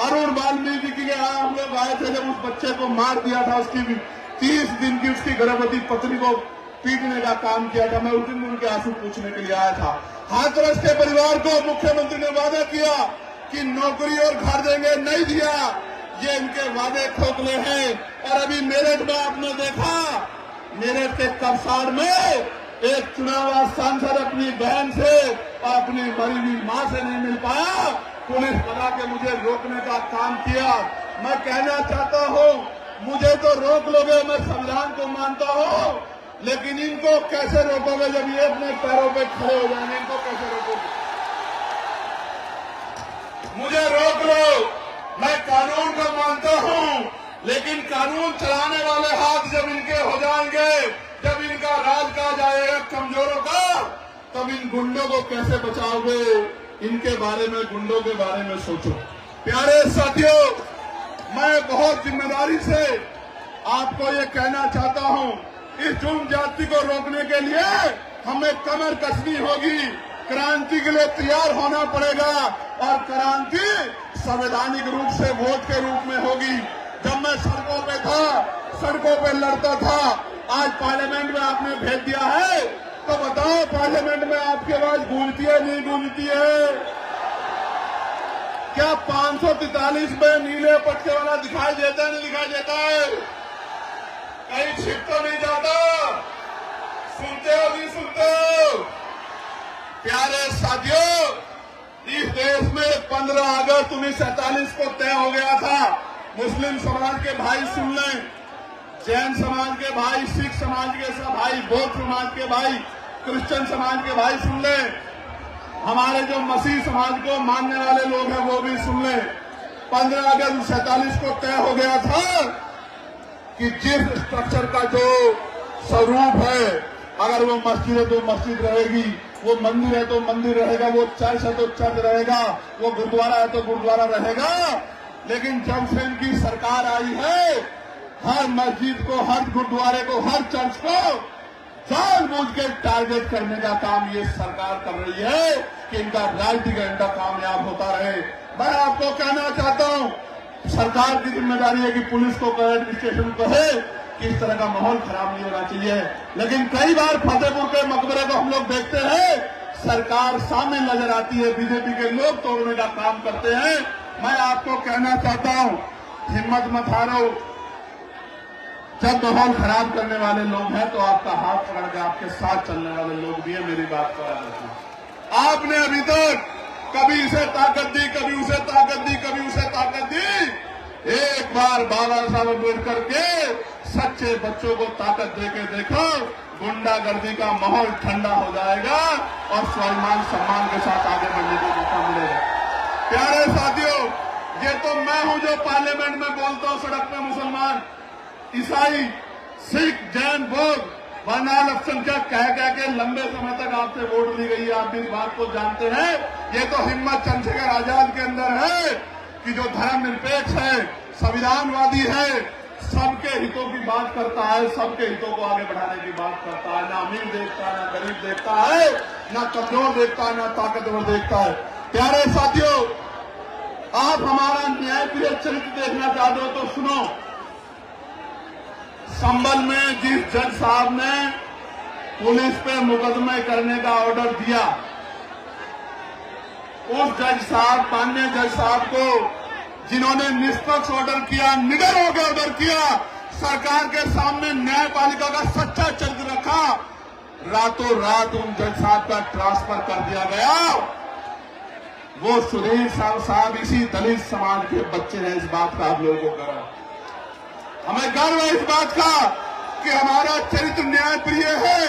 Speaker 1: अरुण वाल्मीकि के यहाँ हम लोग आए थे जब उस बच्चे को मार दिया था, उसकी 30 दिन की उसकी गर्भवती पत्नी को पीटने का काम किया था। मैं उस दिन उनके आंसू पूछने के लिए आया था। हाथरस के परिवार को मुख्यमंत्री ने वादा किया कि नौकरी और घर देंगे, नहीं दिया। ये इनके वादे खोखले हैं। और अभी मेरठ में आपने देखा, मेरठ के कपसार में एक चुनाव सांसद अपनी बहन से और अपनी मरी हुई मां से नहीं मिल पाया, पुलिस बना के मुझे रोकने का काम किया। मैं कहना चाहता हूं, मुझे तो रोक लोगे, मैं संविधान को मानता हूं, लेकिन इनको कैसे रोकोगे जब ये अपने पैरों पे खड़े हो जाएंगे। इनको कैसे रोकोगे? मुझे रोक लो, मैं कानून को मानता हूं, लेकिन कानून चलाने वाले हाथ जब इनके हो जाएंगे, जब इनका राज कहा जाएगा कमजोरों का, तब इन गुंडों को कैसे बचाओगे? इनके बारे में, गुंडों के बारे में सोचो। प्यारे साथियों, मैं बहुत जिम्मेदारी से आपको ये कहना चाहता हूं, इस जुर्म जाति को रोकने के लिए हमें कमर कसनी होगी, क्रांति के लिए तैयार होना पड़ेगा। और क्रांति संवैधानिक रूप से वोट के रूप में होगी। जब मैं सड़कों पे था, सड़कों पे लड़ता था, आज पार्लियामेंट में आपने भेज दिया है, तो बताओ पार्लियामेंट में आपकी आवाज गूंजती है नहीं गूंजती है? क्या 543 में नीले पट्टे वाला दिखाई देता है नहीं दिखाई देता है? कहीं छिप तो नहीं जाता? सुनते हो नहीं सुनते हो? प्यारे साथियों, इस देश में 15 अगस्त 1947 को तय हो गया था। मुस्लिम समाज के भाई सुन लें, जैन समाज के भाई, सिख समाज के भाई, बौद्ध समाज के भाई, क्रिश्चियन समाज के भाई सुन लें, हमारे जो मसीह समाज को मानने वाले लोग हैं वो भी सुन लें। 15 अगस्त 1947 को तय हो गया था कि जिस स्ट्रक्चर का जो स्वरूप है, अगर वो मस्जिद है तो मस्जिद रहेगी, वो मंदिर है तो मंदिर रहेगा, वो चर्च है तो चर्च रहेगा, वो गुरुद्वारा है तो गुरुद्वारा रहेगा। लेकिन जब से इनकी सरकार आई है, हर मस्जिद को, हर गुरुद्वारे को, हर चर्च को जानबूझ के टारगेट करने का काम ये सरकार कर रही है कि इनका राजनीतिक एजेंडा कामयाब होता रहे। मैं आपको कहना चाहता हूं, सरकार की जिम्मेदारी है कि पुलिस को कहे, एडमिनिस्ट्रेशन को कहे कि इस तरह का माहौल खराब नहीं होना चाहिए। लेकिन कई बार फतेहपुर के मकबरे को हम लोग देखते हैं, सरकार शामिल नजर आती है, बीजेपी के लोग तोड़ने का काम करते हैं। मैं आपको कहना चाहता हूं, हिम्मत मत हारो। जब माहौल खराब करने वाले लोग हैं तो आपका हाथ पकड़ के आपके साथ चलने वाले लोग भी है। मेरी बात को याद रखना। आपने अभी तक कभी इसे ताकत दी, कभी उसे ताकत दी, कभी उसे ताकत दी। एक बार बाबा साहब अम्बेडकर के सच्चे बच्चों को ताकत देके देखो, गुंडागर्दी का माहौल ठंडा हो जाएगा और स्वाभिमान सम्मान के साथ आगे बढ़ने का मौका मिलेगा। प्यारे साथियों, ये तो मैं हूं जो पार्लियामेंट में बोलता हूं, सड़क पे मुसलमान, ईसाई सिख, जैन, बौद्ध, वरना अल्पसंख्यक कह के लंबे समय तक आपसे वोट ली गई है। आप भी इस बात को जानते हैं। ये तो हिम्मत चंद्रशेखर आजाद के अंदर है कि जो धर्मनिरपेक्ष है, संविधानवादी है, सबके हितों की बात करता है, सबके हितों को आगे बढ़ाने की बात करता है। ना अमीर देखता है, ना गरीब देखता है, ना कमजोर देखता है, ना ताकतवर देखता है। प्यारे साथियों, आप हमारा न्यायप्रिय चरित्र देखना चाहते हो तो सुनो। संभल में जिस जज साहब ने पुलिस पे मुकदमे करने का ऑर्डर दिया, उस जज साहब, माननीय जज साहब को, जिन्होंने निष्पक्ष ऑर्डर किया, निडर होकर ऑर्डर किया, सरकार के सामने न्यायपालिका का सच्चा चरित्र रखा, रातों रात उन जज साहब का ट्रांसफर कर दिया गया। वो सुधीर साहब इसी दलित समाज के बच्चे हैं। इस बात का आप लोगों को गर्व, हमें गर्व है इस बात का कि हमारा चरित्र न्यायप्रिय है।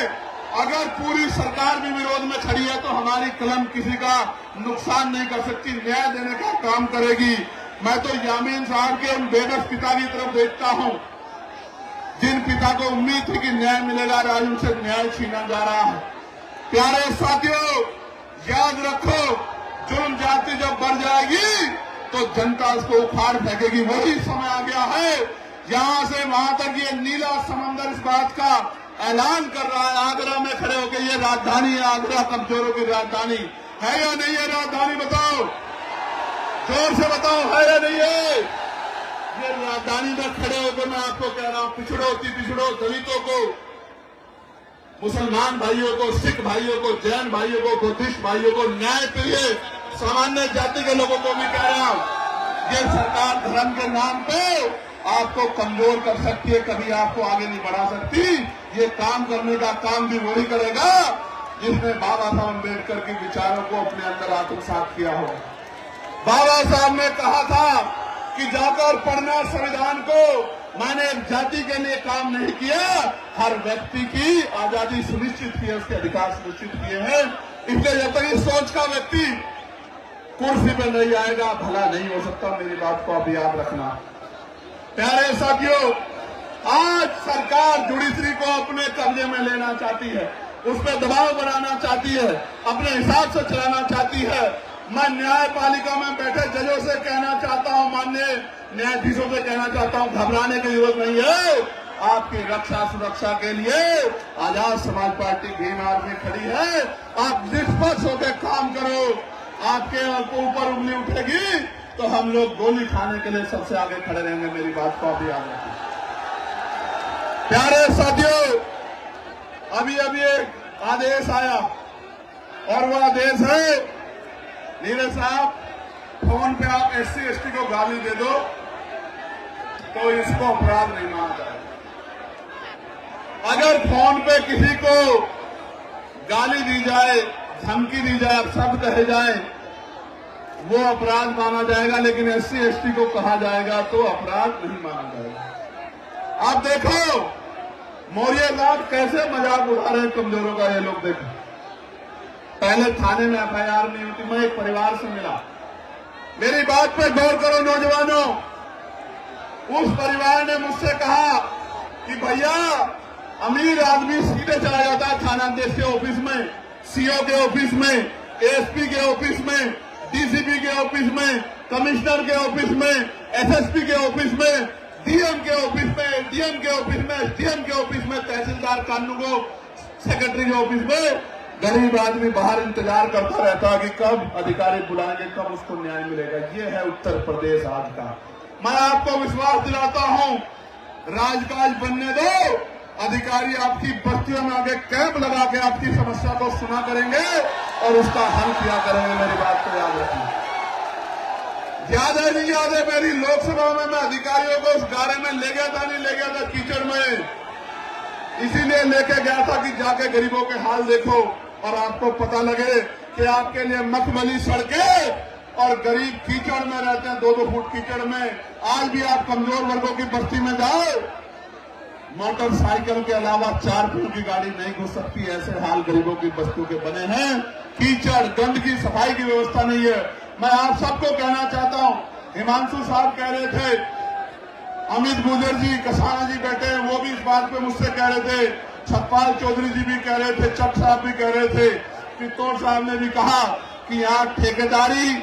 Speaker 1: अगर पूरी सरकार भी विरोध में खड़ी है तो हमारी कलम किसी का नुकसान नहीं कर सकती, न्याय देने का काम करेगी। मैं तो यामीन साहब के उन बेबस पिता की तरफ देखता हूं, जिन पिता को उम्मीद थी कि न्याय मिलेगा, आज उनसे न्याय छीना जा रहा है। प्यारे साथियों, याद रखो, जुर्म जाति जब बढ़ जाएगी तो जनता उसको उखाड़ फेंकेगी। वही समय आ गया है। यहां से वहां तक ये नीला समंदर इस बात का ऐलान कर रहा है, आगरा में खड़े होकर, ये राजधानी है, आगरा कमजोरों की राजधानी है या नहीं है? राजधानी बताओ, जोर से बताओ, है या नहीं है? ये राजधानी में खड़े होकर मैं आपको कह रहा हूं, पिछड़ो की पिछड़ो, दलितों को, मुसलमान भाइयों को, सिख भाइयों को, जैन भाइयों को, बुद्धिस्ट भाइयों को, न्याय प्रिय सामान्य जाति के लोगों को भी कह रहा हूं, ये सरकार धर्म के नाम पे आपको कमजोर कर सकती है, कभी आपको आगे नहीं बढ़ा सकती। ये काम करने का काम भी वही करेगा जिसने बाबा साहब अम्बेडकर के विचारों को अपने अंदर आत्मसात किया हो। बाबा साहब ने कहा था कि जाकर पढ़ना संविधान को, मैंने एक जाति के लिए काम नहीं किया, हर व्यक्ति की आजादी सुनिश्चित की है, उसके अधिकार सुनिश्चित किए हैं। इसलिए जब तक इस सोच का व्यक्ति कुर्सी पर नहीं आएगा, भला नहीं हो सकता। मेरी बात को आप याद रखना। प्यारे साथियों, आज सरकार जुडिशरी को अपने कब्जे में लेना चाहती है, उस पर दबाव बनाना चाहती है, अपने हिसाब से चलाना चाहती है। मैं न्यायपालिका में बैठे जजों से कहना चाहता हूं, माननीय न्यायाधीशों से कहना चाहता हूं, घबराने की जरूरत नहीं है। आपकी रक्षा सुरक्षा के लिए आजाद समाज पार्टी भीम आर्मी खड़ी है। आप निष्पक्ष होकर काम करो। आपके ऊपर उंगली उठेगी तो हम लोग गोली खाने के लिए सबसे आगे खड़े रहेंगे। मेरी बात को आप याद रखिए। प्यारे साथियों, अभी एक आदेश आया और वो आदेश है, नीरज साहब, फोन पे आप SC ST को गाली दे दो तो इसको अपराध नहीं माना जाएगा। अगर फोन पे किसी को गाली दी जाए, धमकी दी जाए, शब्द कहे जाए, वो अपराध माना जाएगा, लेकिन SC ST को कहा जाएगा तो अपराध नहीं माना जाएगा। आप देखो मौर्य लाल कैसे मजाक उड़ा रहे हैं कमजोरों का। ये लोग देखो, पहले थाने में FIR नहीं होती। मैं एक परिवार से मिला, मेरी बात पे गौर करो नौजवानों। उस परिवार ने मुझसे कहा कि भैया, अमीर आदमी सीधे चला जाता है थानाध्यक्ष के ऑफिस में, CO के ऑफिस में, ASP के ऑफिस में, DCP के ऑफिस में, कमिश्नर के ऑफिस में, SSP के ऑफिस में, DM के ऑफिस में, DM के ऑफिस में, SDM के ऑफिस में, तहसीलदार कानूनगो सेक्रेटरी के ऑफिस में। गरीब आदमी बाहर इंतजार करता रहता है कि कब अधिकारी बुलाएंगे, कब उसको न्याय मिलेगा। ये है उत्तर प्रदेश आज का। मैं आपको विश्वास दिलाता हूं, राजकाज बनने दो, अधिकारी आपकी बस्तियों में आगे कैंप लगा के आपकी समस्या को सुना करेंगे और उसका हल किया करेंगे। मेरी बात को याद रखिए। याद है नहीं याद है, मेरी लोकसभा में मैं अधिकारियों को उस गारे में ले गया था, नहीं ले गया था, कीचड़ में, इसीलिए लेके गया था कि जाके गरीबों के हाल देखो और आपको पता लगे कि आपके लिए मखमली सड़कें और गरीब कीचड़ में रहते हैं, 2-2 फुट कीचड़ में। आज भी आप कमजोर वर्गों की बस्ती में जाओ, मोटरसाइकिल के अलावा 4 फुट की गाड़ी नहीं घुस सकती। ऐसे हाल गरीबों की बस्तियों के बने हैं। कीचड़, गंदगी, सफाई की व्यवस्था नहीं है। मैं आप सबको कहना चाहता हूं, हिमांशु साहब कह रहे थे अमित गुजर जी, कसाना जी बैठे हैं, वो भी इस बात पे मुझसे कह रहे थे, छतपाल चौधरी जी भी कह रहे थे, चक साहब भी कह रहे थे, चित्तौड़ साहब ने भी कहा कि यहाँ ठेकेदारी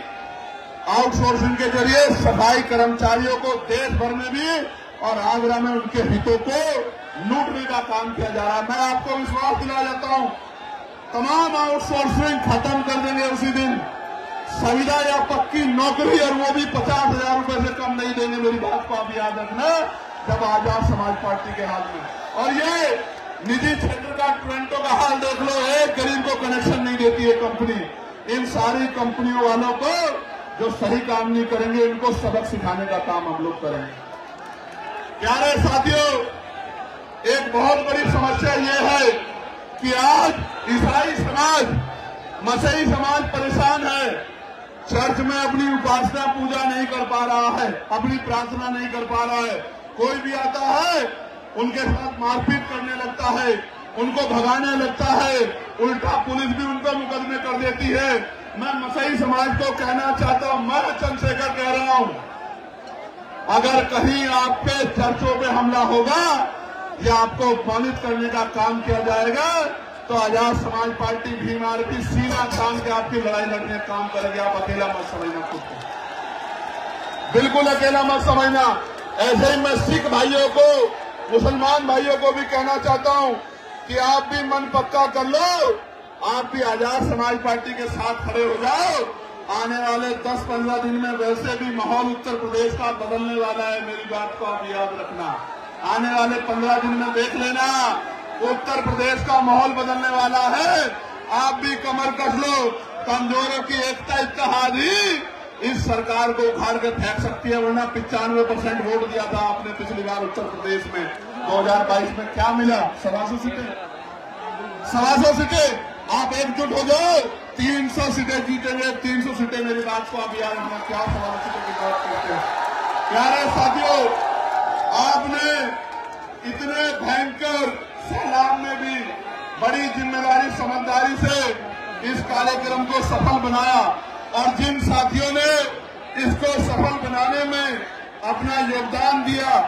Speaker 1: आउटसोर्सिंग के जरिए सफाई कर्मचारियों को देश भर में भी और आगरा में उनके हितों को लूटने का काम किया जा रहा है। मैं आपको विश्वास दिला जाता हूं, तमाम आउटसोर्सिंग खत्म कर देंगे उसी दिन। संविदा या पक्की नौकरी, और वो भी 50,000 रुपए से कम नहीं देंगे। मेरी बात को आप याद रखना, जब आजाद समाज पार्टी के हाथ में। और ये निजी क्षेत्र का ट्रेंटो का हाल देख लो, एक गरीब को कनेक्शन नहीं देती है कंपनी। इन सारी कंपनियों वालों को जो सही काम नहीं करेंगे, इनको सबक सिखाने का काम हम लोग करेंगे। प्यारे साथियों, एक बहुत बड़ी समस्या ये है कि आज ईसाई समाज, मसीही समाज परेशान है। चर्च में अपनी उपासना पूजा नहीं कर पा रहा है, अपनी प्रार्थना नहीं कर पा रहा है। कोई भी आता है, उनके साथ मारपीट करने लगता है, उनको भगाने लगता है, उल्टा पुलिस भी उन पर मुकदमे कर देती है। मैं मसीही समाज को कहना चाहता हूं, मैं चंद्रशेखर कह रहा हूं, अगर कहीं आपके चर्चों पे हमला होगा या आपको अपमानित करने का काम किया जाएगा, तो आजाद समाज पार्टी भीम आरपी सीना तान के आपकी लड़ाई लड़ने का काम करेगी। आप अकेला मत समझना खुद को, बिल्कुल अकेला मत समझना। ऐसे ही मैं सिख भाइयों को, मुसलमान भाइयों को भी कहना चाहता हूं कि आप भी मन पक्का कर लो, आप भी आजाद समाज पार्टी के साथ खड़े हो जाओ। आने वाले 10-15 दिन में वैसे भी माहौल उत्तर प्रदेश का बदलने वाला है। मेरी बात को आप याद रखना, आने वाले 15 दिन में देख लेना, उत्तर प्रदेश का माहौल बदलने वाला है। आप भी कमर कस लो, कमजोरों की एकता इत्तेहाद ही इस सरकार को उखाड़ के फेंक सकती है। वरना 95% वोट दिया था आपने पिछली बार उत्तर प्रदेश में, 2022 में क्या मिला? 125 सीटें, 125 सीटें। आप एकजुट हो जाओ, 300 सीटें जीतेंगे, 300 सीटें। मेरी बात को आप याद रखना, क्या 125 सीटों की बात करते हैं। प्यारे साथियों, आपने इतने भयंकर सैलाब में भी बड़ी जिम्मेदारी समझदारी से इस कार्यक्रम को सफल बनाया, और जिन साथियों ने इसको सफल बनाने में अपना योगदान दिया,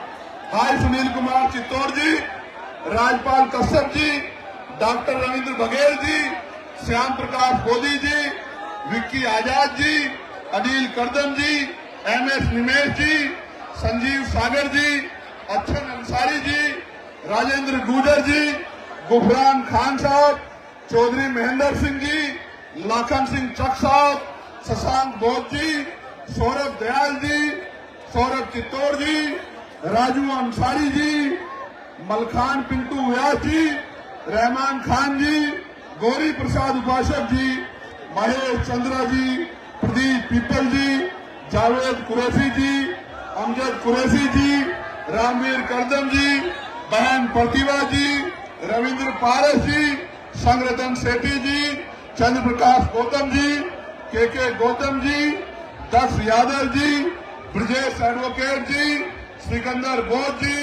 Speaker 1: भाई सुनील कुमार चित्तौड़ जी, राजपाल कश्यप जी, डॉक्टर रविंद्र बघेल जी, श्याम प्रकाश बोधी जी, विक्की आजाद जी, अनिल करदम जी, MS निमेश जी, संजीव सागर जी, अच्छन अंसारी जी, राजेंद्र गुजर जी, गुफरान खान साहब, चौधरी महेंद्र सिंह जी, लाखन सिंह चक साहब, शशांक बोध जी, सौरभ दयाल जी, सौरभ चित्तौड़ जी, राजू अंसारी जी, मलखान पिंटू व्यास जी, रहमान खान जी, गौरी प्रसाद उपासक जी, महेश चंद्रा जी, प्रदीप पीपल जी, जावेद कुरैशी जी, अमजद कुरैशी जी, रामवीर करदम जी, बहन प्रतिभा जी, रविंद्र पारस जी, संगरतन सेठी जी, चंद्र प्रकाश गौतम जी, के गौतम जी, दक्ष यादव जी, ब्रजेश एडवोकेट जी, सिकंदर बोध जी,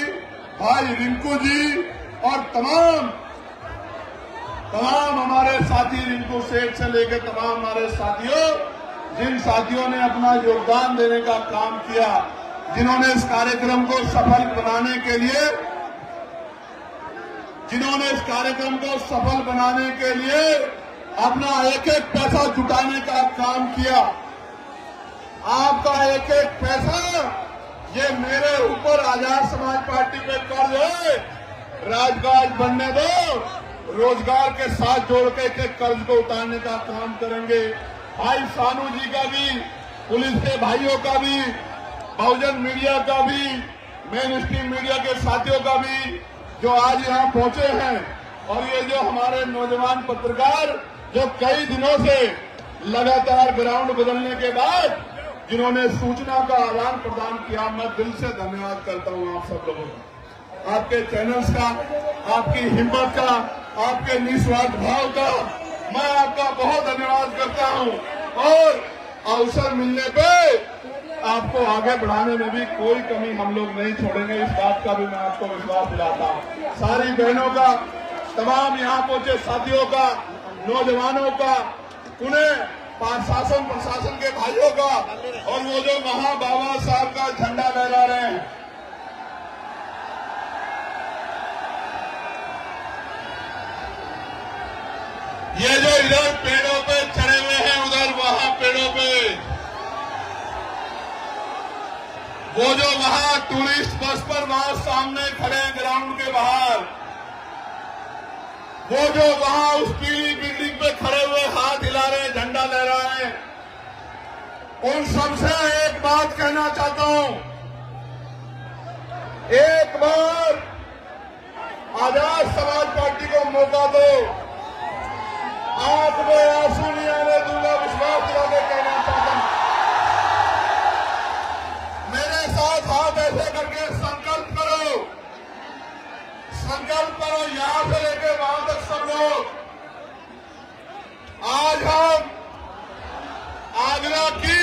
Speaker 1: भाई रिंकू जी, और तमाम हमारे साथी, रिंकू सेठ से लेकर तमाम हमारे साथियों, जिन साथियों ने अपना योगदान देने का काम किया, जिन्होंने इस कार्यक्रम को सफल बनाने के लिए, अपना एक एक पैसा जुटाने का काम किया। आपका एक एक पैसा, ये मेरे ऊपर आजाद समाज पार्टी पे कर्ज है। राजकाज बनने दो, रोजगार के साथ जोड़ के एक एक कर्ज को उतारने का काम करेंगे। भाई सानू जी का भी, पुलिस के भाइयों का भी, बहुजन मीडिया का भी, मेन स्ट्रीम मीडिया के साथियों का भी, जो आज यहाँ पहुंचे हैं, और ये जो हमारे नौजवान पत्रकार जो कई दिनों से लगातार ग्राउंड बदलने के बाद जिन्होंने सूचना का आदान प्रदान किया, मैं दिल से धन्यवाद करता हूं आप सब लोगों का, आपके चैनल्स का, आपकी हिम्मत का, आपके निस्वार्थ भाव का मैं आपका बहुत धन्यवाद करता हूं। और अवसर मिलने पे आपको आगे बढ़ाने में भी कोई कमी हम लोग नहीं छोड़ेंगे, इस बात का भी मैं आपको विश्वास दिलाता हूं। सारी बहनों का, तमाम यहाँ पहुंचे साथियों का, नौजवानों का, उन्हें शासन प्रशासन के भाइयों का, और वो जो बाबा साहब का झंडा लहरा रहे हैं, ये जो इधर पेड़ों पे चढ़े हुए हैं, उधर वहां पेड़ों पे, वो जो वहां टूरिस्ट बस पर वहां सामने खड़े हैं ग्राउंड के बाहर, वो जो वहां उस पीली बिल्डिंग पे खड़े हुए हाथ हिला रहे हैं, झंडा लहरा रहे हैं, उन सबसे एक बात कहना चाहता हूं, एक बार आजाद समाज पार्टी को मौका दो। आंख में आंसू नहीं आने दूंगा, विश्वास दिला के कहना चाहता हूं। मेरे साथ हाथ ऐसे करके संकल्प करो, संकल्प करो, यहां से लेके वहां तक सब लोग। आज हम आगरा की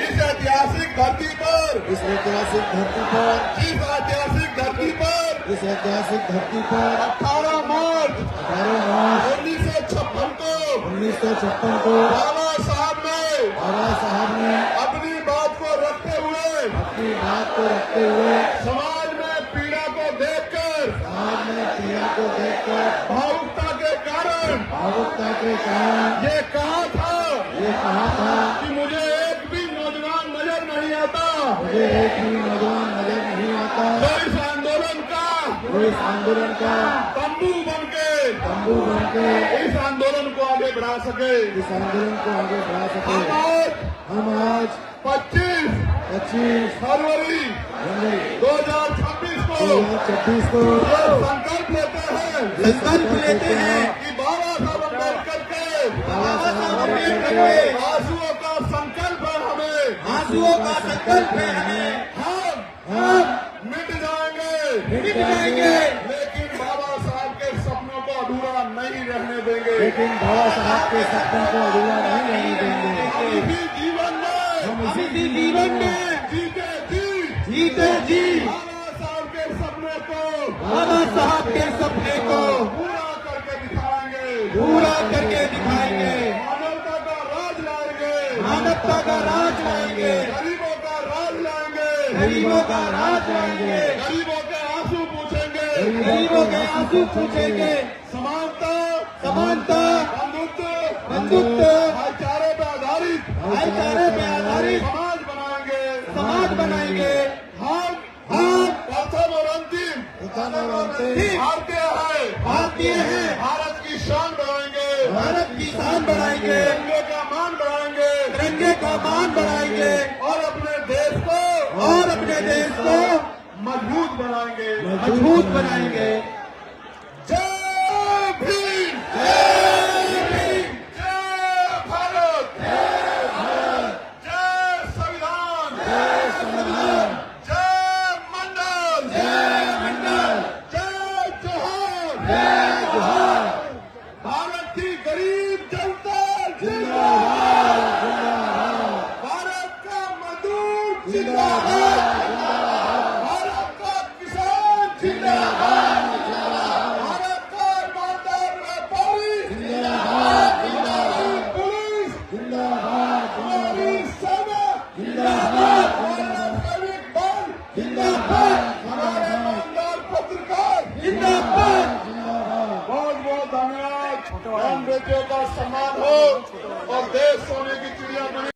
Speaker 1: इस ऐतिहासिक धरती पर,
Speaker 3: इस ऐतिहासिक धरती पर,
Speaker 1: इस ऐतिहासिक धरती पर,
Speaker 3: इस ऐतिहासिक धरती पर
Speaker 1: 18 मार्च
Speaker 3: 1956 को
Speaker 1: बाबा साहब ने
Speaker 3: अपनी बात को रखते हुए
Speaker 1: समाज में पीड़ा को देखकर, भावुकता के कारण ये कहा था कि मुझे एक भी नौजवान नजर नहीं आता, तो इस आंदोलन का तंबू बनके इस आंदोलन को आगे बढ़ा सके। हम आज 25 फरवरी 2026 को संकल्प लेते हैं कि बाबा साहब अम्बेडकर के आंसुओं का संकल्प है हमें, हम मिट जाएंगे, लेकिन बाबा साहब के सपनों को अधूरा नहीं रहने देंगे। हम इसी जीवन में जीते जी बाबा साहब के सपने को पूरा करके दिखाएंगे। मानवता का राज लाएंगे, गरीबों का राज लाएंगे, गरीबों के आंसू पूछेंगे, समानता, बंधुत्व, भाईचारे पे आधारित समाज बनाएंगे। हम प्रथम और अंतिम भारतीय हैं, भारत की शान बढ़ाएंगे, तिरंगे का मान बढ़ाएंगे और अपने देश को मजबूत बनाएंगे।